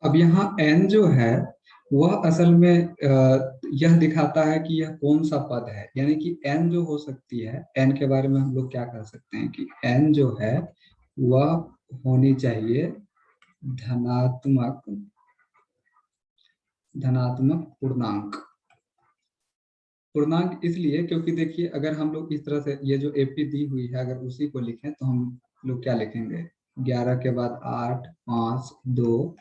अब यहाँ n जो है वह असल में यह दिखाता है कि यह कौन सा पद है, यानी कि n जो हो सकती है, n के बारे में हम लोग क्या कह सकते हैं कि n जो है वह होनी चाहिए धनात्मक धनात्मक पूर्णांक। पूर्णांक इसलिए क्योंकि देखिए अगर हम लोग इस तरह से ये जो एपी दी हुई है अगर उसी को लिखें तो हम लोग क्या लिखेंगे, 11 के बाद 8 5 2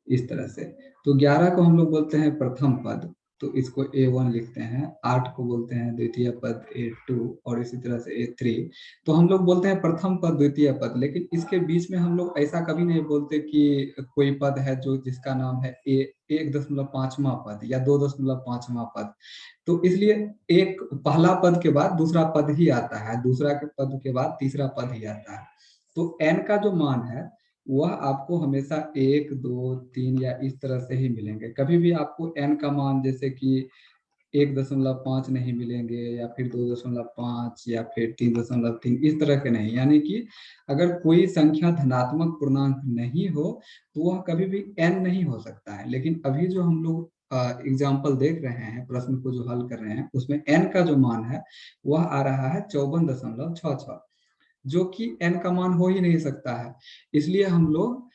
इस तरह से। तो 11 को हम लोग बोलते हैं प्रथम पद, तो इसको A1 लिखते हैं। 8 को बोलते हैं द्वितीय पद A2 और इसी तरह से A3। तो हम लोग बोलते हैं प्रथम पद द्वितीय पद, लेकिन इसके बीच में हम लोग ऐसा कभी नहीं बोलते कि कोई पद है जो जिसका नाम है A 1.5वां पद या 2.5वां पद। तो इसलिए एक पहला पद के बाद दूसरा पद ही आता है, दूसरा के पद के बाद तीसरा पद ही आता है। तो n का जो मान है वह आपको हमेशा 1 2 3 या इस तरह से ही मिलेंगे। कभी भी आपको n का मान जैसे कि 1.5 नहीं मिलेंगे या फिर 2.5 या फिर 3.3 इस तरह के नहीं। यानी कि अगर कोई संख्या धनात्मक पूर्णांक नहीं हो तो वह कभी भी n नहीं हो सकता है। लेकिन अभी जो हम लोग एग्जाम्पल देख रहे हैं, प्रश्न को जो हल कर रहे हैं, उसमें n का जो मान है वह आ रहा है 54.66, जो कि n का मान हो ही नहीं सकता है। इसलिए हम लोग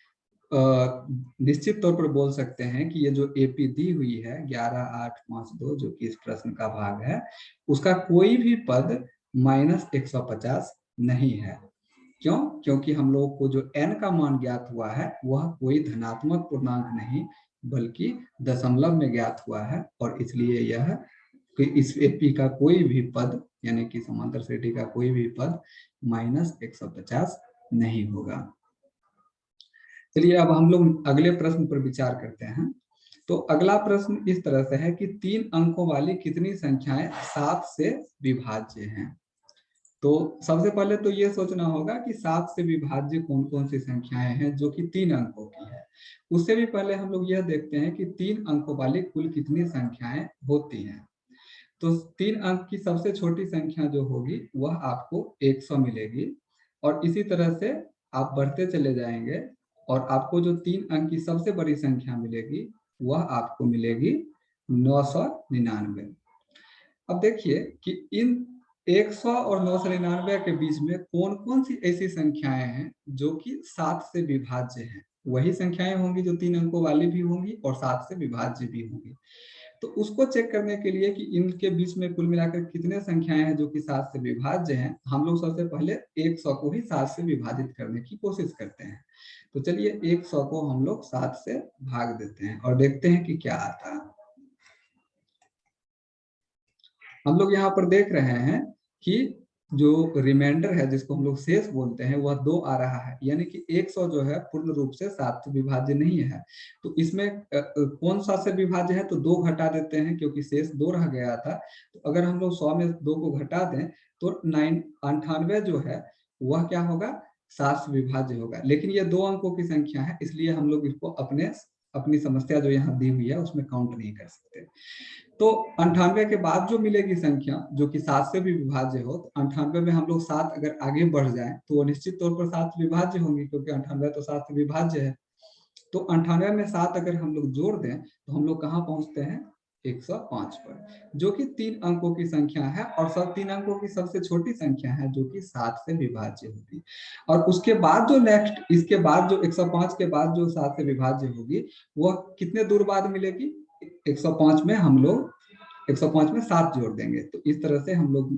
निश्चित तौर पर बोल सकते हैं कि ये जो एपी दी हुई है 11 8 5 2 जो कि इस प्रश्न का भाग है, उसका कोई भी पद -150 नहीं है। क्यों? क्योंकि हम लोग को जो n का मान ज्ञात हुआ है वह कोई धनात्मक पूर्णांक नहीं बल्कि दशमलव में ज्ञात हुआ है, और इसलिए यह कि इस एपी का कोई भी पद यानी कि समांतर श्रेणी का कोई भी पद -150 नहीं होगा। चलिए अब हम लोग अगले प्रश्न पर विचार करते हैं। तो अगला प्रश्न इस तरह से है कि 3 अंकों वाली कितनी संख्याएं 7 से विभाज्य हैं। तो सबसे पहले तो ये सोचना होगा कि 7 से विभाज्य कौन कौन सी संख्याएं हैं जो कि 3 अंकों की है। उससे भी पहले हम लोग यह देखते हैं कि 3 अंकों वाली कुल कितनी संख्याएं होती हैं। तो 3 अंक की सबसे छोटी संख्या जो होगी वह आपको 100 मिलेगी, और इसी तरह से आप बढ़ते चले जाएंगे और आपको जो 3 अंक की सबसे बड़ी संख्या मिलेगी वह आपको मिलेगी 999। अब देखिए कि इन 100 और 999 के बीच में कौन कौन सी ऐसी संख्याएं हैं जो कि 7 से विभाज्य हैं। वही संख्याएं होंगी जो 3 अंकों वाली भी होंगी और 7 से विभाज्य भी होंगी। तो उसको चेक करने के लिए कि इनके बीच में कुल मिलाकर कितने संख्याएं हैं जो कि 7 से विभाज्य हैं, हम लोग सबसे पहले 100 को ही 7 से विभाजित करने की कोशिश करते हैं। तो चलिए 100 को हम लोग 7 से भाग देते हैं और देखते हैं कि क्या आता है। हम लोग यहाँ पर देख रहे हैं कि जो रिमाइंडर है जिसको हम लोग शेष बोलते हैं वह 2 आ रहा है, यानी कि 100 जो है पूर्ण रूप से 7 से विभाज्य नहीं है। तो इसमें कौन सा से विभाज्य है, तो 2 घटा देते हैं क्योंकि शेष 2 रह गया था। तो अगर हम लोग 100 में 2 को घटा दें तो 98 जो है वह क्या होगा, 7 से विभाज्य होगा। लेकिन ये 2 अंकों की संख्या है, इसलिए हम लोग इसको अपनी समस्या जो यहाँ दी हुई है उसमें काउंट नहीं कर सकते। तो 98 के बाद जो मिलेगी संख्या जो कि 7 से भी विभाज्य हो, तो 98 में हम लोग 7 अगर आगे बढ़ जाए तो वो निश्चित तौर पर 7 विभाज्य होंगी, क्योंकि 98 तो 7 से विभाज्य है। तो 98 में 7 अगर हम लोग जोड़ दें तो हम लोग कहाँ पहुंचते हैं, 105 पर, जो कि 3 अंकों की संख्या है और सब 3 अंकों की सबसे छोटी संख्या है जो कि 7 से विभाज्य होगी। और उसके बाद जो नेक्स्ट, इसके बाद जो 105 के बाद जो 7 से विभाज्य होगी वह कितने दूर बाद मिलेगी, 105 में हम लोग 105 में 7 जोड़ देंगे तो इस तरह से हम लोग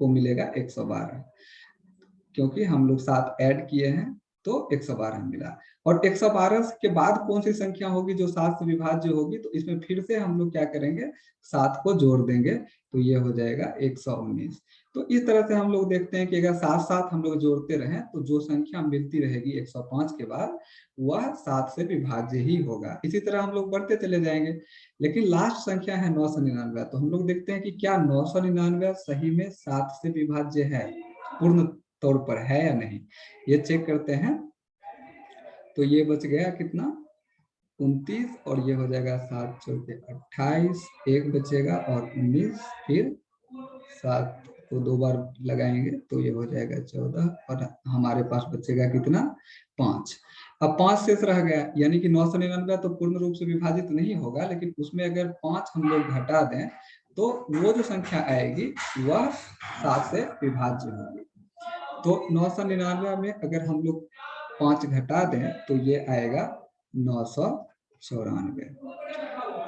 को मिलेगा 112, क्योंकि हम लोग 7 ऐड किए हैं तो 112 मिला। और 112 के बाद कौन सी संख्या होगी जो 7 से विभाज्य होगी, तो इसमें फिर से हम लोग क्या करेंगे, 7 को जोड़ देंगे तो ये हो जाएगा 119। तो इस तरह से हम लोग देखते हैं कि अगर साथ साथ हम लोग जोड़ते रहें तो जो संख्या मिलती रहेगी 105 के बाद वह 7 से विभाज्य ही होगा। इसी तरह हम लोग बढ़ते चले जाएंगे, लेकिन लास्ट संख्या है 999। तो हम लोग देखते हैं कि क्या 999 सही में 7 से विभाज्य है, पूर्ण तौर पर है या नहीं, ये चेक करते हैं। तो ये बच गया कितना, 29, और ये हो जाएगा 7 चौके 28, एक बचेगा और 19, फिर 7 को 2 बार लगाएंगे तो ये हो जाएगा 14, और हमारे पास बचेगा कितना, 5। अब 5 शेष रह गया, यानी कि 999 तो पूर्ण रूप से विभाजित नहीं होगा, लेकिन उसमें अगर 5 हम लोग घटा दें तो वो जो संख्या आएगी वह 7 से विभाज्य होगी। तो 999 में अगर हम लोग 5 घटा दें तो ये आएगा 994।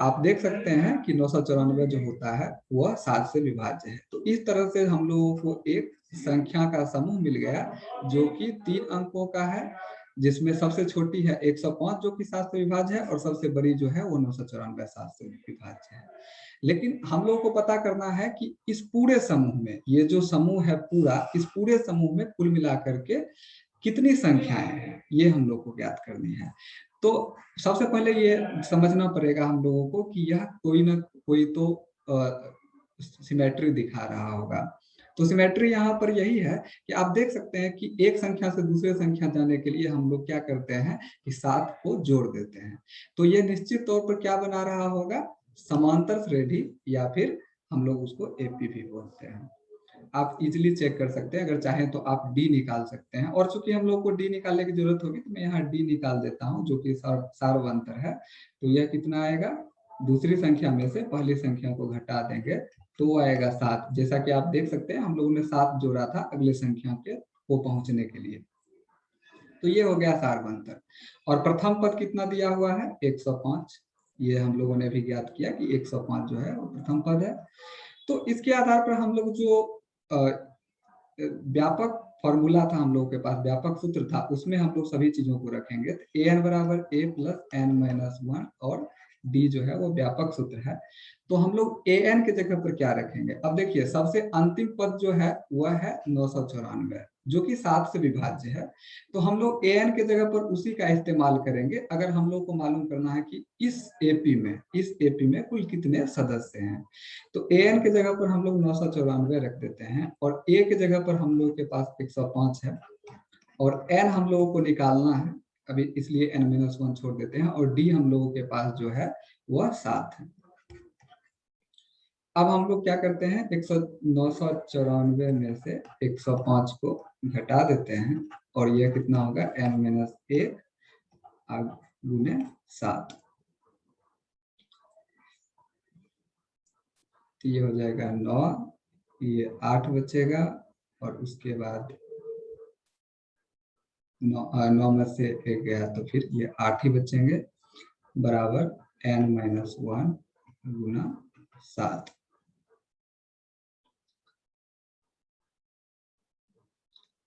आप देख सकते हैं कि 994 जो होता है वह 7 से विभाज्य है। तो इस तरह से हम लोगों को एक संख्या का समूह मिल गया जो कि 3 अंकों का है, जिसमें सबसे छोटी है 105 जो कि 7 से विभाज्य है, और सबसे बड़ी जो है वो 994 7 से विभाज्य है। लेकिन हम लोगों को पता करना है कि इस पूरे समूह में, ये जो समूह है पूरा, इस पूरे समूह में कुल मिलाकर के कितनी संख्याएं हैं, ये हम लोग को ज्ञात करनी है। तो सबसे पहले ये समझना पड़ेगा हम लोगों को कि यह कोई ना कोई तो सिमेट्री दिखा रहा होगा। तो सिमेट्री यहाँ पर यही है कि आप देख सकते हैं कि एक संख्या से दूसरे संख्या जाने के लिए हम लोग क्या करते हैं कि 7 को जोड़ देते हैं। तो ये निश्चित तौर पर क्या बना रहा होगा, समांतर श्रेणी, या फिर हम लोग उसको एपीवी बोलते हैं। आप इजीली चेक कर सकते हैं, अगर चाहें तो आप डी निकाल सकते हैं। और चूंकि हम लोग को डी निकालने की जरूरत होगी तो मैं यहाँ डी निकाल देता हूँ, जो कि सार्वंतर है। तो यह कितना आएगा, दूसरी संख्या में से पहली संख्या को घटा देंगे तो वो आएगा 7। जैसा कि आप देख सकते हैं हम लोगों ने 7 जोड़ा था अगले संख्या के को पहुंचने के लिए। तो ये हो गया सार्वंतर। और प्रथम पद कितना दिया हुआ है, 105। ये हम लोगों ने भी ज्ञात किया कि 105 जो है वो प्रथम पद है। तो इसके आधार पर हम लोग जो व्यापक फॉर्मूला था हम लोगों के पास, व्यापक सूत्र था, उसमें हम लोग सभी चीजों को रखेंगे। तो an बराबर a प्लस n-1 और d जो है वो व्यापक सूत्र है। तो हम लोग an के जगह पर क्या रखेंगे, अब देखिए सबसे अंतिम पद जो है वह है 994 जो कि 7 से विभाज्य है। तो हम लोग an के जगह पर उसी का इस्तेमाल करेंगे अगर हम लोग को मालूम करना है कि इस एपी में कुल कितने सदस्य हैं। तो an के जगह पर हम लोग 994 रख देते हैं, और a के जगह पर हम लोग के पास 105 है, और n हम लोगों को निकालना है अभी, इसलिए n-1 छोड़ देते हैं, और d हम लोगों के पास जो है वह 7 है। अब हम लोग क्या करते हैं, 994 में से 105 को घटा देते हैं, और यह कितना होगा n-1 गुने 7। तो ये हो जाएगा 9, ये 8 बचेगा, और उसके बाद 9 में से 1 गया तो फिर ये 8 ही बचेंगे, बराबर n-1 गुना 7।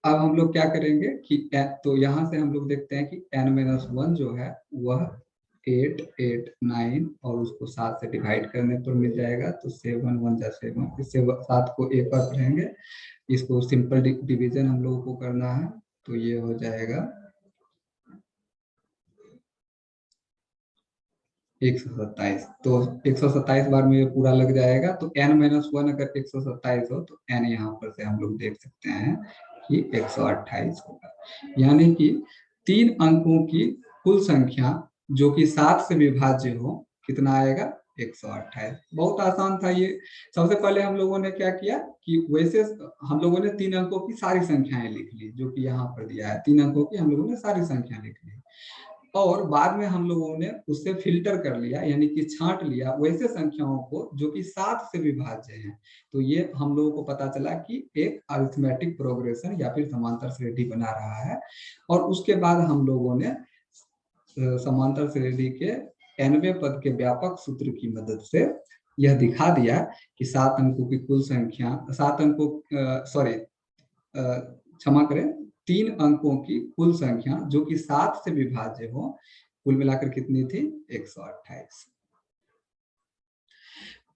अब हम लोग क्या करेंगे कि तो यहां से हम लोग देखते हैं कि n-1 जो है वह 8, 8, 9 और उसको 7 से डिवाइड करने पर मिल जाएगा। तो 7 1 जा 7, इससे 7 को एक बार रहेंगे, इसको सिंपल डिवीजन हम लोगों को करना है। तो ये हो जाएगा 127। तो 127 बार में ये पूरा लग जाएगा। तो n-1 अगर 127 हो तो n यहाँ पर से हम लोग देख सकते हैं कि 128 होगा। यानी कि 3 अंकों की कुल संख्या जो कि 7 से विभाज्य हो, कितना आएगा, 128। बहुत आसान था ये। सबसे पहले हम लोगों ने क्या किया कि वैसे हम लोगों ने 3 अंकों की सारी संख्याएं लिख ली, जो कि यहाँ पर दिया है 3 अंकों की हम लोगों ने सारी संख्या लिख ली, और बाद में हम लोगों ने उससे फिल्टर कर लिया, यानी कि छांट लिया वैसे संख्याओं को जो कि 7 से विभाज्य हैं। तो ये हम लोगों को पता चला कि एक अरिथमेटिक प्रोग्रेशन या फिर समांतर श्रेणी बना रहा है। और उसके बाद हम लोगों ने समांतर श्रेणी के 90वें पद के व्यापक सूत्र की मदद से यह दिखा दिया कि 7 अंकों की कुल संख्या, 7 अंकों क्षमा करें, 3 अंकों की कुल संख्या जो कि 7 से विभाज्य हो, कुल मिलाकर कितनी थी, 128।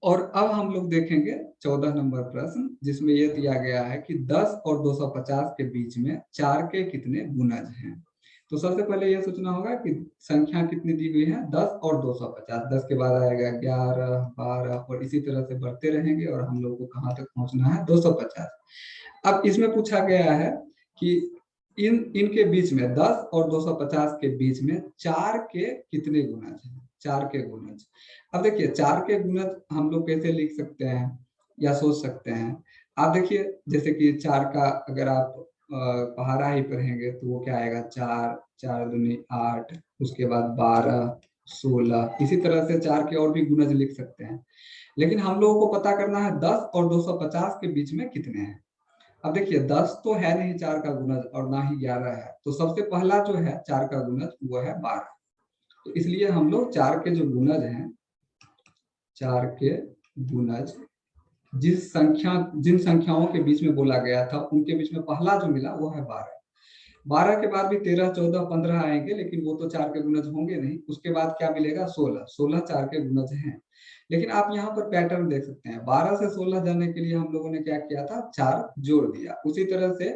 और अब हम लोग देखेंगे 14 नंबर प्रश्न, जिसमें यह दिया गया है कि 10 और 250 के बीच में 4 के कितने गुणज हैं। तो सबसे पहले यह सोचना होगा कि संख्या कितनी दी हुई है, 10 और 250। 10 के बाद आएगा 11, 12 और इसी तरह से बढ़ते रहेंगे, और हम लोग को कहाँ तक पहुंचना है, 250। अब इसमें पूछा गया है कि इनके बीच में 10 और 250 के बीच में 4 के कितने गुणज हैं, 4 के गुणज। अब देखिए 4 के गुणज हम लोग कैसे लिख सकते हैं या सोच सकते हैं। आप देखिए जैसे कि 4 का अगर आप पहाड़ा ही पढ़ेंगे तो वो क्या आएगा, 4 4 दूनी 8, उसके बाद 12, 16, इसी तरह से 4 के और भी गुणज लिख सकते हैं। लेकिन हम लोगों को पता करना है 10 और 250 के बीच में कितने हैं। अब देखिए 10 तो है नहीं 4 का गुणज और ना ही 11 है, तो सबसे पहला जो है 4 का गुणज वो है 12। तो इसलिए हम लोग 4 के जो गुणज हैं, 4 के गुणज जिन संख्याओं के बीच में बोला गया था उनके बीच में पहला जो मिला वो है 12। 12 के बाद भी 13, 14, 15 आएंगे, लेकिन वो तो 4 के गुणज होंगे नहीं। उसके बाद क्या मिलेगा 16, 16 4 के गुणज हैं। लेकिन आप यहाँ पर पैटर्न देख सकते हैं, 12 से 16 जाने के लिए हम लोगों ने क्या किया था, 4 जोड़ दिया। उसी तरह से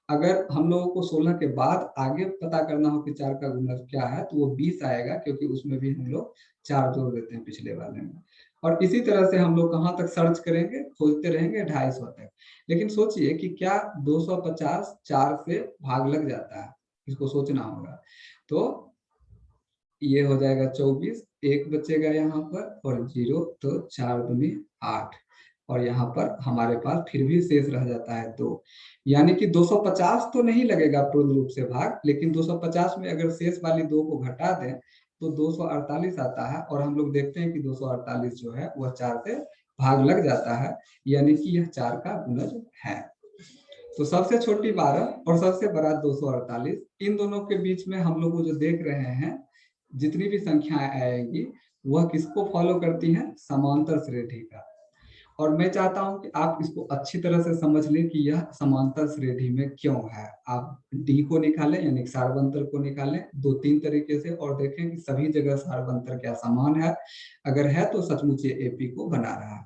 अगर हम लोगों को 16 के बाद आगे पता करना हो कि 4 का गुणज क्या है, तो वो 20 आएगा, क्योंकि उसमें भी हम लोग 4 जोड़ देते हैं पिछले वाले में। और इसी तरह से हम लोग कहाँ तक सर्च करेंगे, खोजते रहेंगे 250 तक। लेकिन सोचिए कि क्या 250 4 से भाग लग जाता है, इसको सोचना होगा। तो ये हो जाएगा 24, एक बचेगा यहाँ पर और 0, तो 4 दूनी 8, और यहाँ पर हमारे पास फिर भी शेष रह जाता है 2। यानी कि 250 तो नहीं लगेगा पूर्ण रूप से भाग, लेकिन 250 में अगर शेष वाली 2 को घटा दें तो 248 आता है, और हम लोग देखते हैं कि 248 जो है वह 4 से भाग लग जाता है, यानी कि यह 4 का गुणज है। तो सबसे छोटी 12 और सबसे बड़ा 248, इन दोनों के बीच में हम लोग जो देख रहे हैं जितनी भी संख्याएं आएगी वह किसको फॉलो करती हैं, समांतर श्रेणी का। और मैं चाहता हूं कि आप इसको अच्छी तरह से समझ लें कि यह समांतर श्रेणी में क्यों है। आप डी को निकालें, यानी सार्वंतर को निकालें 2-3 तरीके से, और देखें कि सभी जगह सार्वंतर क्या समान है। अगर है तो सचमुच ये एपी को बना रहा है।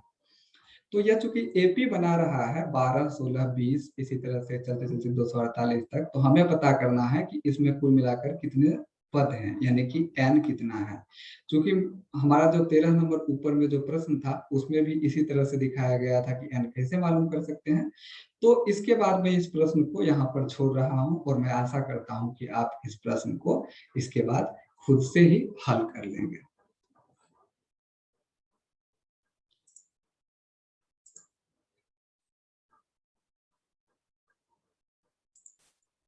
तो यह चूंकि एपी बना रहा है 12, 16, 20, इसी तरह से चलते चलते 248 तक, तो हमें पता करना है कि इसमें कुल मिलाकर कितने पद हैं, यानी कि n कितना है। क्योंकि हमारा जो 13 नंबर ऊपर में जो प्रश्न था उसमें भी इसी तरह से दिखाया गया था कि n कैसे मालूम कर सकते हैं। तो इसके बाद मैं इस प्रश्न को यहाँ पर छोड़ रहा हूँ, और मैं आशा करता हूँ कि आप इस प्रश्न को इसके बाद खुद से ही हल कर लेंगे।